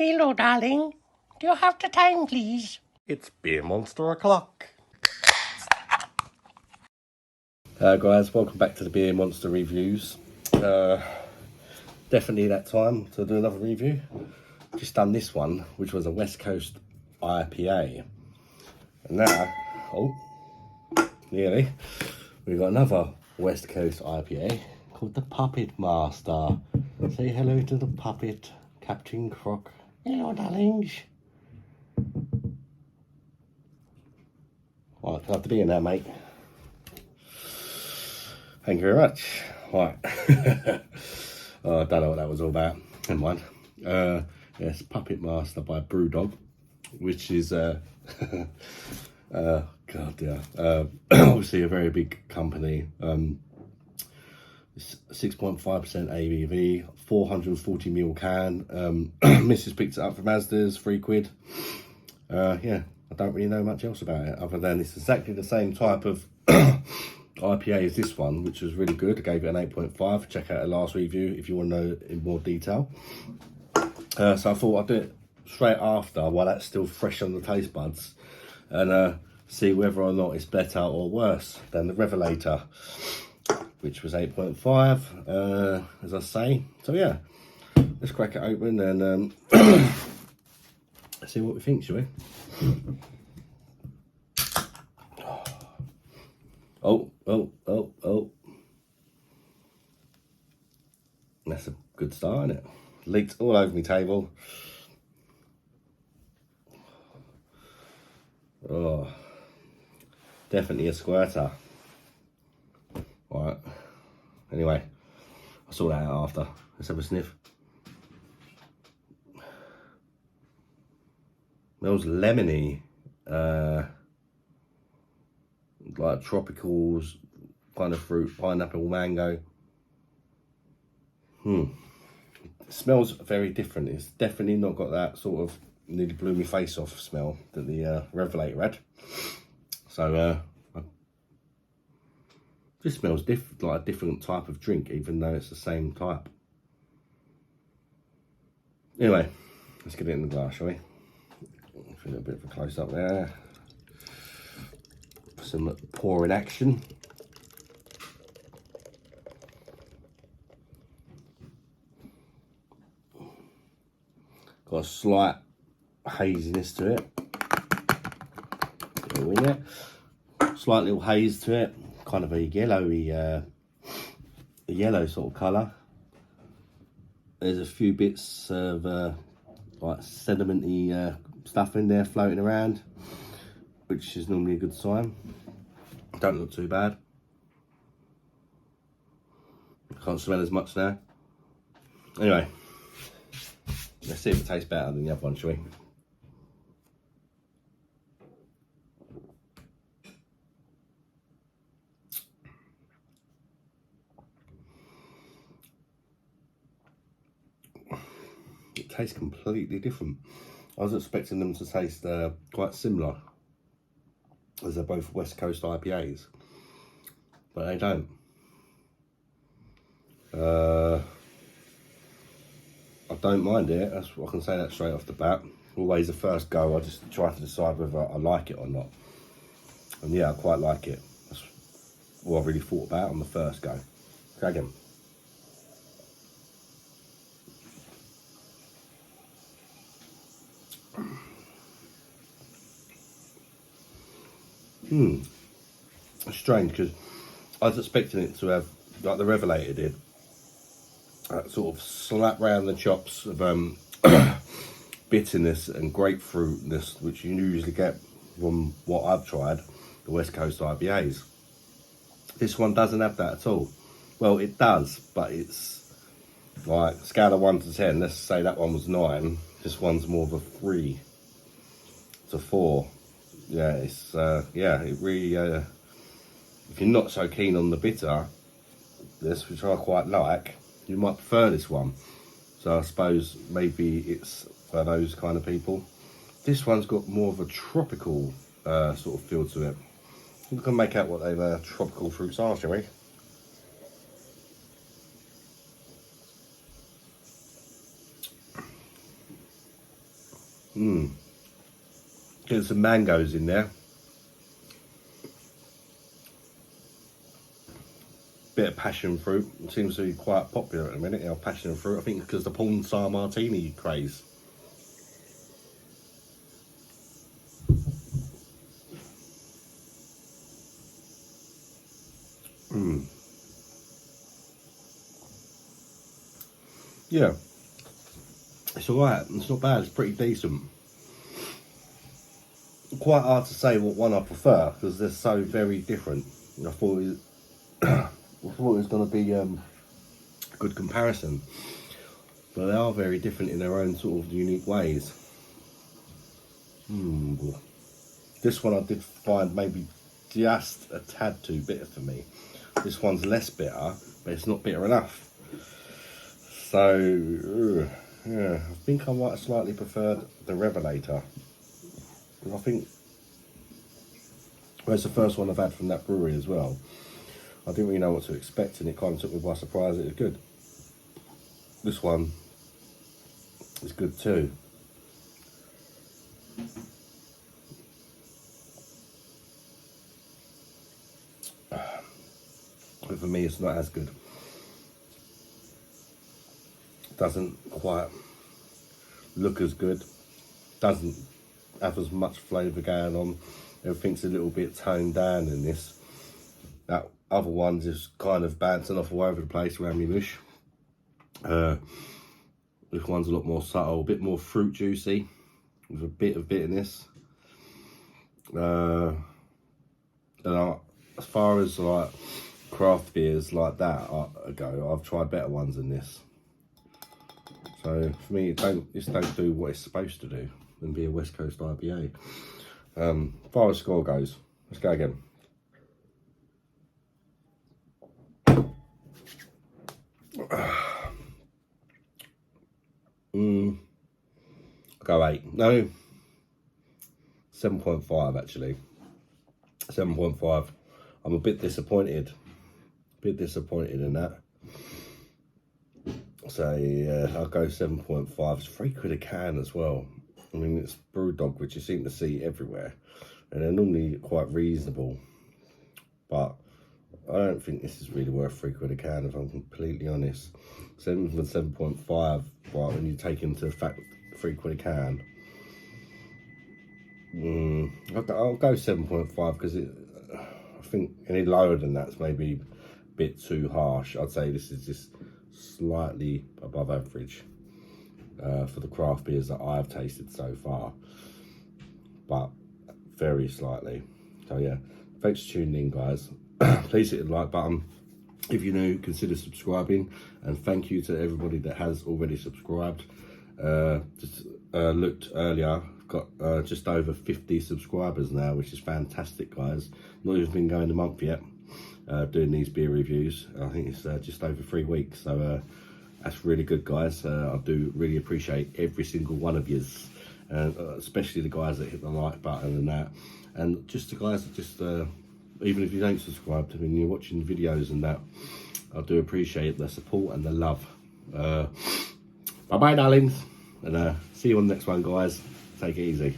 Hello, darling. Do you have the time, please? It's Beer Monster o'clock. Guys, welcome back to the Beer Monster reviews. Definitely that time to do another review. Just done this one, which was a West Coast IPA. And now, nearly, we've got another West Coast IPA called the Puppet Master. Say hello to the puppet, Captain Croc. Hello, darlings. Right, can I have the beer now, mate? Thank you very much. Right. Oh, I don't know what that was all about. Never mind. Yes, Puppet Master by Brewdog, which is obviously a very big company. 6.5% ABV, 440ml can. Mrs. picked it up from Asda's, £3. Yeah, I don't really know much else about it other than it's exactly the same type of IPA as this one, which was really good. I gave it an 8.5. Check out the last review if you want to know in more detail. So I thought I'd do it straight after while that's still fresh on the taste buds and see whether or not it's better or worse than the Revelator, which was 8.5, as I say. So yeah, let's crack it open and see what we think, shall we? Oh. That's a good start, isn't it? Leaked all over my table. Oh, definitely a squirter. Right. Anyway, I'll sort that out after. Let's have a sniff. Smells lemony. Like tropicals, kind of fruit, pineapple, mango. It smells very different. It's definitely not got that sort of nearly blew my face off smell that the Revelator had. So this smells like a different type of drink, even though it's the same type. Anyway, let's get it in the glass, shall we? A little bit of a close up there. Some pouring action. Got a slight haziness to it. Slight little haze to it. Kind of a yellowy, a yellow sort of colour. There's a few bits of like sedimenty stuff in there floating around, which is normally a good sign. Don't look too bad. Can't smell as much now. Anyway, let's see if it tastes better than the other one, shall we? It tastes completely different. I was expecting them to taste quite similar, as they're both West Coast IPAs, but they don't. I don't mind it. I can say that straight off the bat. Always the first go, I just try to decide whether I like it or not. And yeah, I quite like it. That's what I really thought about on the first go. Try again. It's strange because I was expecting it to have, like the Revelator did, that sort of slap round the chops of bitterness and grapefruitness, which you usually get from what I've tried, the West Coast IPAs. This one doesn't have that at all. Well, it does, but it's like scale of 1 to 10. Let's say that one was 9. This one's more of a 3 to 4. Yeah, it's it really. If you're not so keen on the bitter, this, which I quite like, you might prefer this one. So I suppose maybe it's for those kind of people. This one's got more of a tropical sort of feel to it. We can make out what those tropical fruits are, shall we? Get some mangoes in there. Bit of passion fruit. It seems to be quite popular at the minute, passion fruit. I think because the porn star martini craze. Yeah, it's alright. It's not bad. It's pretty decent. Quite hard to say what one I prefer because they're so very different. I thought it was going to be a good comparison, but they are very different in their own sort of unique ways. This one I did find maybe just a tad too bitter for me. This one's less bitter, but it's not bitter enough. So, yeah, I think I might have slightly preferred the Revelator. I think it's the first one I've had from that brewery as well. I didn't really know what to expect, and it kind of took me by surprise. It was good. This one is good too. But for me, it's not as good. Doesn't quite look as good. Doesn't have as much flavour going on. Everything's a little bit toned down in this. That other one's just kind of bouncing off all over the place around me mush. This one's a lot more subtle, a bit more fruit juicy, with a bit of bitterness. And as far as like craft beers like that go, I've tried better ones than this. So for me, just don't do what it's supposed to do and be a West Coast IPA. As far as score goes, let's go again. Go 8. No, 7.5 actually. 7.5. I'm a bit disappointed. In that. So yeah, I'll go 7.5. It's £3 a can as well. I mean, it's Brewdog, which you seem to see everywhere, and they're normally quite reasonable. But I don't think this is really worth £3 a can, if I'm completely honest. 7.5, but when you take into fact £3 a can, I'll go 7.5 because I think any lower than that's maybe a bit too harsh. I'd say this is just slightly above average for the craft beers that I've tasted so far, but very slightly. So yeah, thanks for tuning in, guys. Please hit the like button. If you're new, consider subscribing, and thank you to everybody that has already subscribed. Just looked earlier, got just over 50 subscribers now, which is fantastic, guys. Not even been going a month yet doing these beer reviews. I think it's just over 3 weeks, so that's really good, guys. I do really appreciate every single one of yous, and especially the guys that hit the like button and that, and just the guys that just even if you don't subscribe to me and you're watching the videos and that, I do appreciate the support and the love. Bye bye, darlings, and see you on the next one, guys. Take it easy.